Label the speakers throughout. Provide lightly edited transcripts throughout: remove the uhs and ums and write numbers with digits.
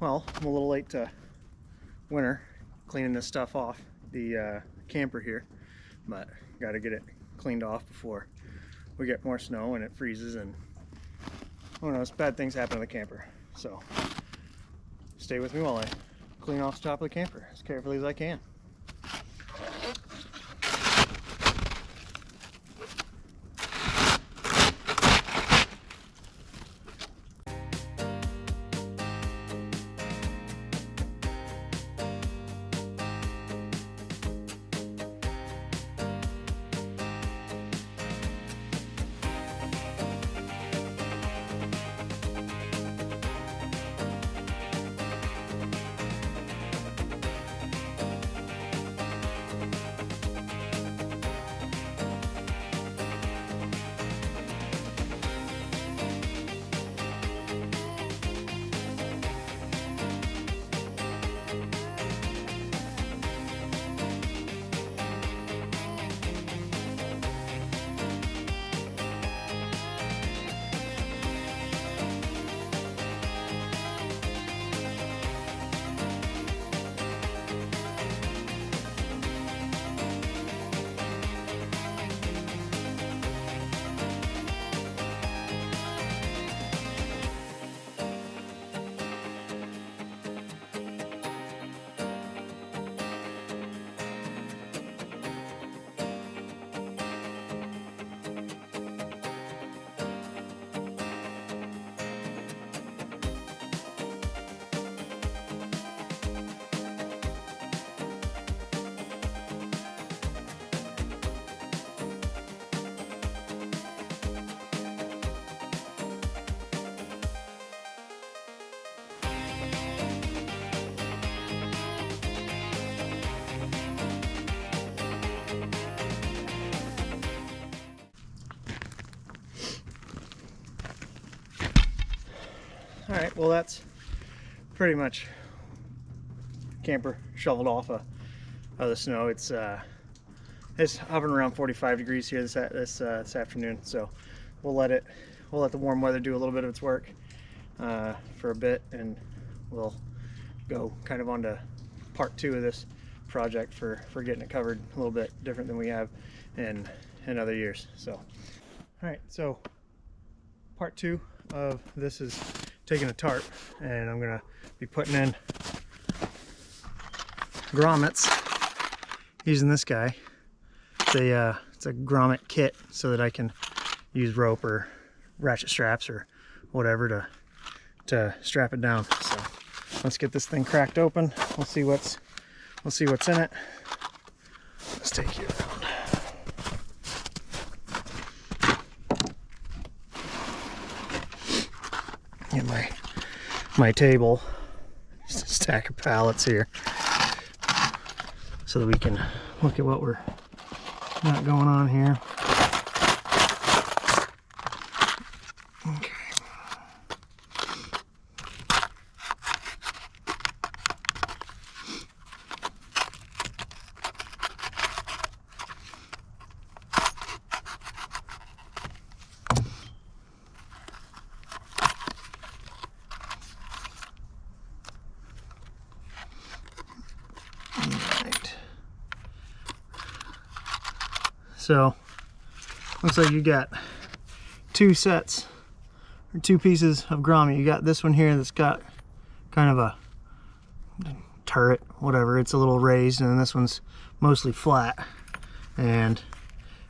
Speaker 1: well, I'm a little late to winter cleaning this stuff off the camper here, but got to get it cleaned off before we get more snow and it freezes and who knows, bad things happen to the camper. So stay with me while I clean off the top of the camper as carefully as I can. Alright, well that's pretty much camper shoveled off of the snow. It's hovering around 45 degrees here this afternoon, so we'll let the warm weather do a little bit of its work for a bit, and we'll go kind of on to part 2 of this project for getting it covered a little bit different than we have in other years. So alright, so part 2 of this is taking a tarp, and I'm gonna be putting in grommets using this guy. It's a grommet kit so that I can use rope or ratchet straps or whatever to strap it down. So let's get this thing cracked open. We'll see what's in it. Let's take you around. Get my table, just a stack of pallets here, so that we can look at what we're got going on here. Okay. So looks like you got 2 sets or 2 pieces of grommet. You got this one here that's got kind of a turret, whatever, it's a little raised, and then this one's mostly flat. And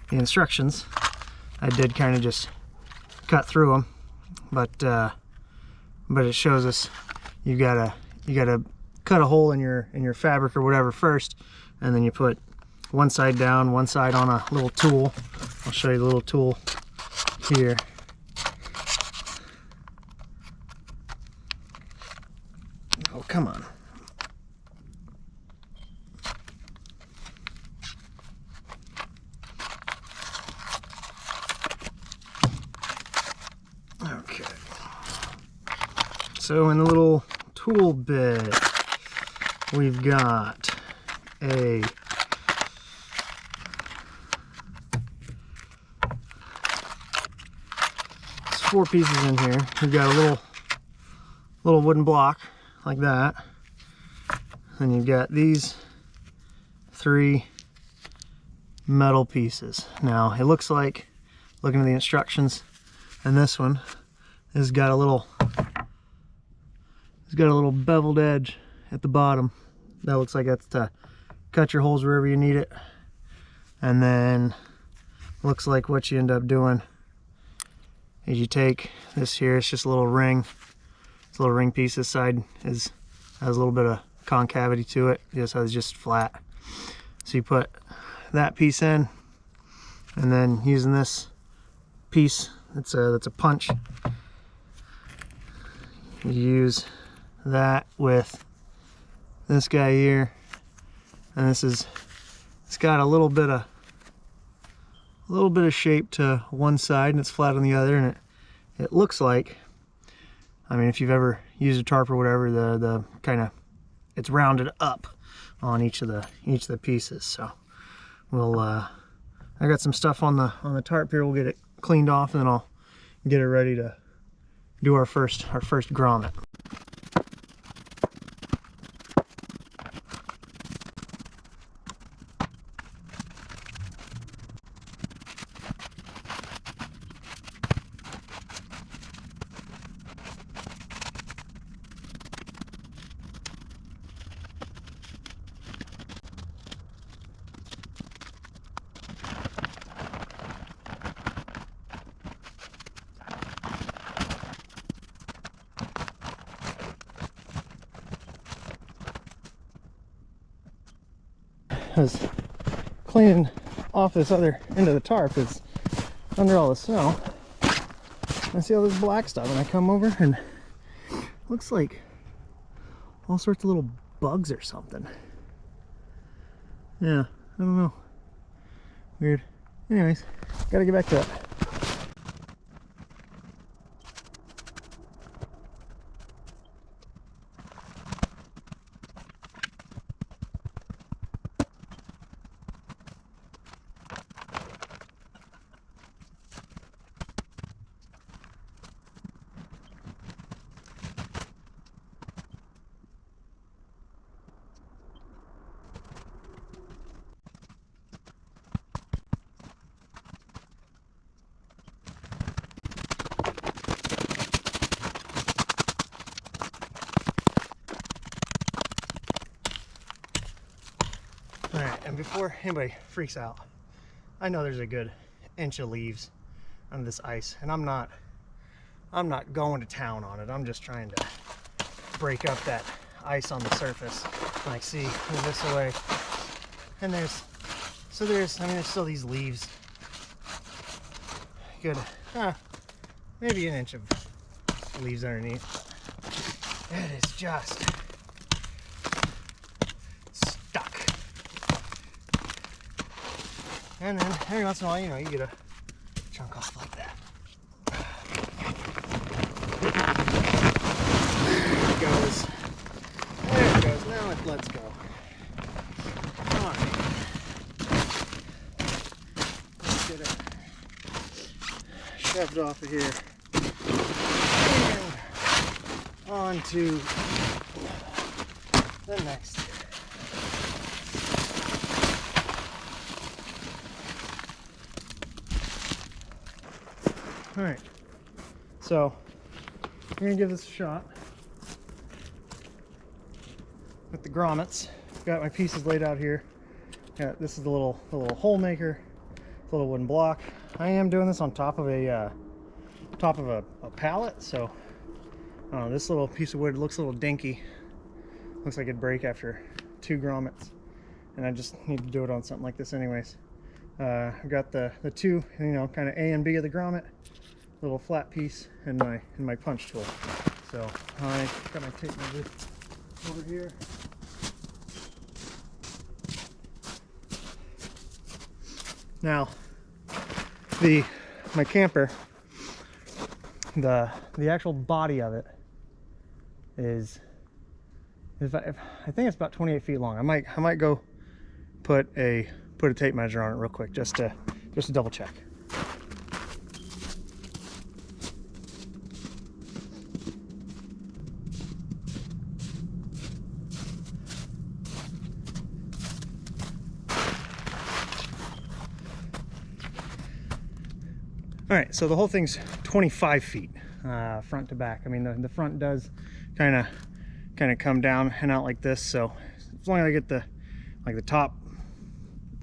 Speaker 1: the instructions, I did kind of just cut through them, but it shows us you gotta cut a hole in your fabric or whatever first, and then you put one side down, one side on a little tool. I'll show you the little tool here. Oh, come on. Okay. So in the little tool bit, we've got a Four pieces in here. We've got a little wooden block, like that. Then you've got these 3 metal pieces. Now it looks like, looking at the instructions, and this one has got a little, beveled edge at the bottom. That looks like that's to cut your holes wherever you need it. And then looks like what you end up doing is you take this here, it's just a little ring. It's a little ring piece. This side has a little bit of concavity to it. This side is just flat. So you put that piece in, and then using this piece that's a punch, you use that with this guy here, and it's got a little bit of shape to one side and it's flat on the other, and it looks like, I mean, if you've ever used a tarp or whatever, the kind of, it's rounded up on each of the pieces. So we'll I got some stuff on the tarp here. We'll get it cleaned off, and then I'll get it ready to do our first grommet. I was cleaning off this other end of the tarp. It's under all the snow. I see all this black stuff, and I come over and it looks like all sorts of little bugs or something. Yeah, I don't know. Weird. Anyways, gotta get back to it. And before anybody freaks out, I know there's a good inch of leaves on this ice, and I'm not going to town on it. I'm just trying to break up that ice on the surface. Like, see, move this away, and there's still these leaves. Good, maybe an inch of leaves underneath. It is just stuck. And then every once in a while, you get a chunk off like that. There it goes. There it goes. Now let's go. All right. Let's get it shoved off of here. And onto the next. All right, so we're gonna give this a shot with the grommets. Got my pieces laid out here. This is the little hole maker, the little wooden block. I am doing this on top of a pallet, so I don't know, this little piece of wood looks a little dinky. Looks like it'd break after 2 grommets, and I just need to do it on something like this anyways. I've got the 2, kind of A and B of the grommet, little flat piece, and my punch tool. So I got my tape measure over here. Now, my camper, the actual body of it is I think it's about 28 feet long. I might go put a tape measure on it real quick just to double check. All right, so the whole thing's 25 feet front to back. I mean, the front does kind of come down and out like this, so as long as I get the top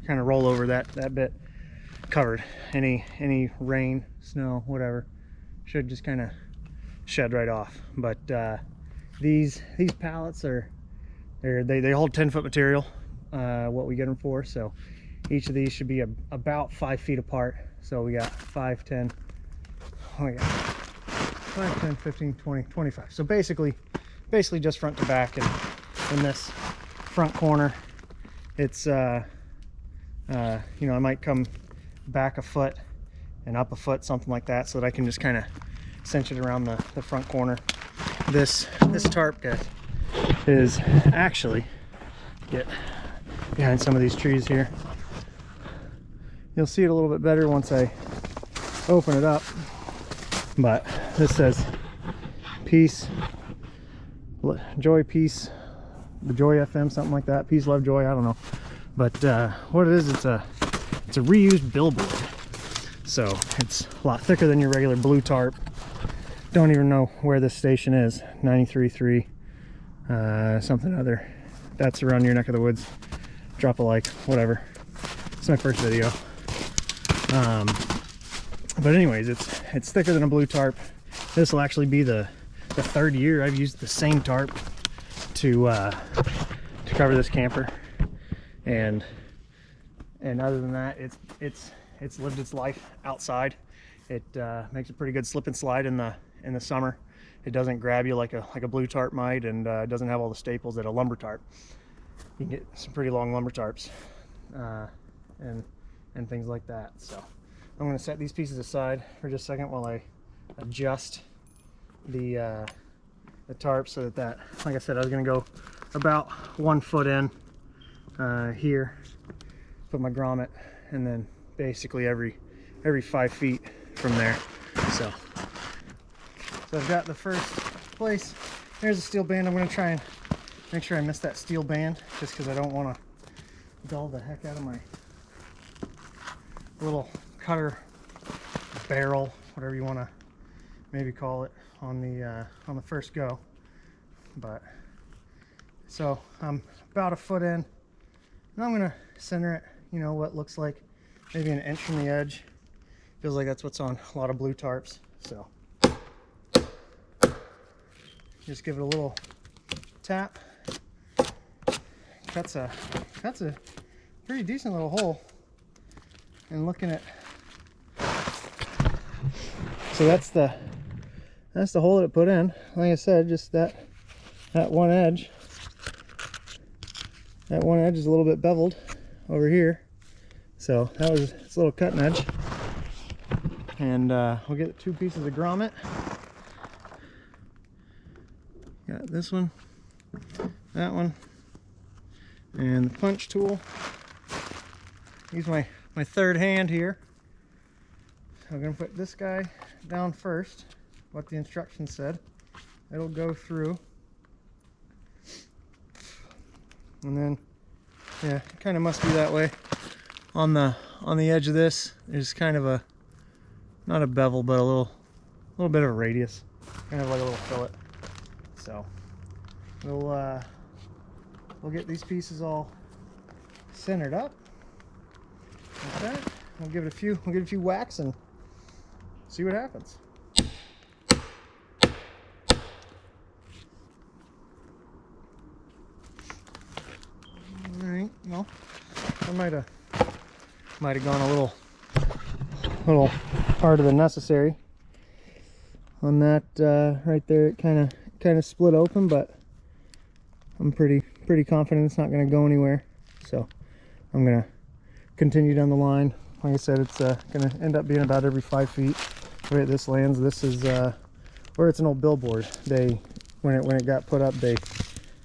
Speaker 1: kind of roll over that bit covered, any rain, snow, whatever should just kind of shed right off. But these pallets they hold 10-foot material, what we get them for, so each of these should be about 5 feet apart. So we got 5, 10, oh yeah, 5, 10, 15, 20, 25. So basically just front to back. And in this front corner, it's you know, I might come back a foot and up a foot, something like that, so that I can just kind of cinch it around the front corner. This tarp guy is actually, get behind some of these trees here. You'll see it a little bit better once I open it up, but this says peace, joy, peace, the Joy FM, something like that. Peace, love, joy, I don't know. But what it is, it's a reused billboard. So it's a lot thicker than your regular blue tarp. Don't even know where this station is. 93.3 something other. That's around your neck of the woods. Drop a like, whatever. It's my first video. But anyways, it's thicker than a blue tarp. This will actually be the third year I've used the same tarp to cover this camper, and other than that, it's lived its life outside. It makes a pretty good slip and slide in the summer. It doesn't grab you like a blue tarp might, and it doesn't have all the staples that a lumber tarp. You can get some pretty long lumber tarps and things like that. So I'm going to set these pieces aside for just a second while I adjust the tarp so that, like I said, I was going to go about 1 foot in here, put my grommet, and then basically every 5 feet from there. So I've got the first place. There's a steel band. I'm going to try and make sure I miss that steel band, just because I don't want to dull the heck out of my little cutter barrel, whatever you want to maybe call it, on the first go. But so I'm about a foot in, and I'm gonna center it, you know, what looks like maybe an inch from the edge. Feels like that's what's on a lot of blue tarps. So just give it a little tap. That's a pretty decent little hole. And looking at, so that's the hole that it put in. Like I said, just that one edge. That one edge is a little bit beveled over here. So that was its little cutting edge. And we'll get 2 pieces of grommet. Got this one, that one, and the punch tool. Use my third hand here. I'm going to put this guy down first, what the instructions said. It'll go through, and then, yeah, it kind of must be that way. On the edge of this, there's kind of a, not a bevel, but a little bit of a radius, kind of like a little fillet. So we'll get these pieces all centered up. Okay, we'll give it a few whacks and see what happens. All right, well, I might have gone a little harder than necessary on that right there. It kind of split open, but I'm pretty confident it's not going to go anywhere. So I'm going to continue down the line. Like I said, it's going to end up being about every 5 feet. The way this lands, this is where it's an old billboard. When it got put up, they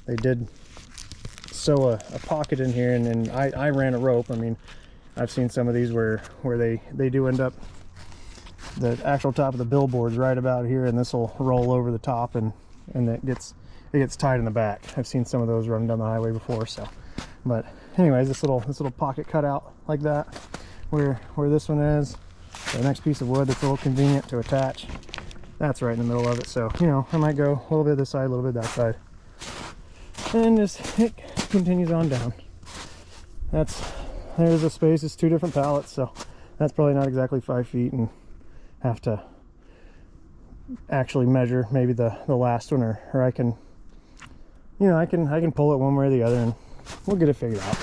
Speaker 1: did sew a pocket in here, and then I ran a rope. I mean, I've seen some of these where they do end up, the actual top of the billboard's right about here, and this will roll over the top, and it gets tied in the back. I've seen some of those running down the highway before. So, but anyways, this little pocket cut out like that, where this one is, The next piece of wood that's a little convenient to attach, that's right in the middle of it. So, you know, I might go a little bit this side, a little bit that side. And just, it continues on down. There's a space, it's 2 different pallets, so that's probably not exactly 5 feet, and have to actually measure maybe the last one, or I can, you know, I can pull it one way or the other and we'll get it figured out.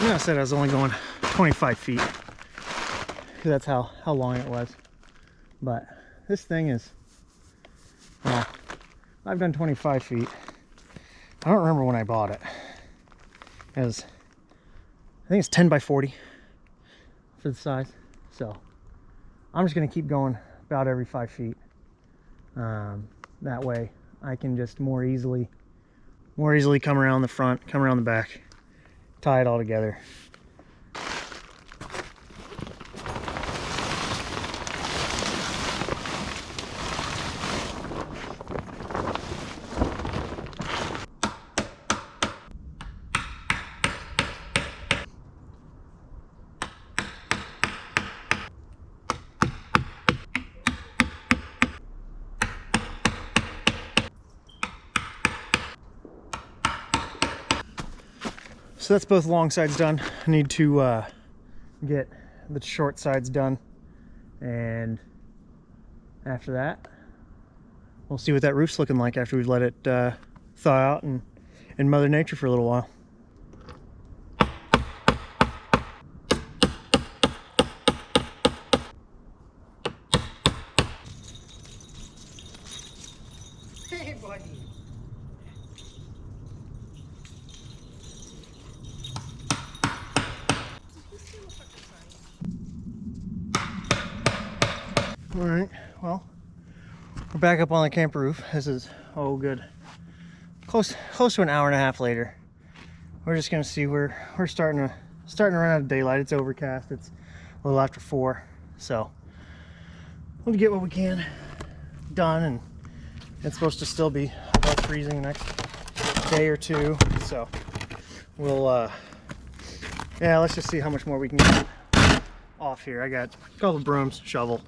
Speaker 1: I said I was only going 25 feet because that's how long it was, but this thing is, well, I've done 25 feet. I don't remember when I bought it. It was, I think it's 10 by 40 for the size, so I'm just going to keep going about every 5 feet. That way I can just more easily come around the front, come around the back, tie it all together. So that's both long sides done. I need to get the short sides done, and after that we'll see what that roof's looking like after we've let it thaw out in Mother Nature for a little while. Hey, buddy. All right, well, we're back up on the camper roof. This is, oh good, close to an hour and a half later. We're just gonna see, we're starting to run out of daylight. It's overcast, it's a little after 4, so we'll get what we can done, and it's supposed to still be above freezing the next day or 2, so we'll yeah, let's just see how much more we can get off here. I got a couple brooms, shovel.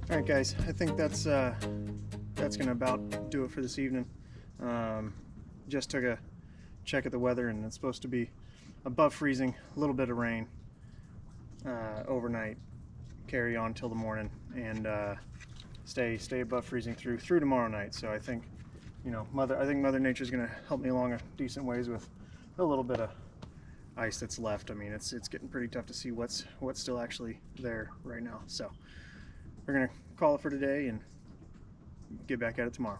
Speaker 1: All right, guys, I think that's gonna about do it for this evening. Just took a check at the weather, and it's supposed to be above freezing, a little bit of rain overnight, carry on till the morning, and stay above freezing through tomorrow night. So I think, you know, Mother Nature's gonna help me along a decent ways with a little bit of ice that's left. I mean, it's getting pretty tough to see what's still actually there right now. So we're gonna call it for today and get back at it tomorrow.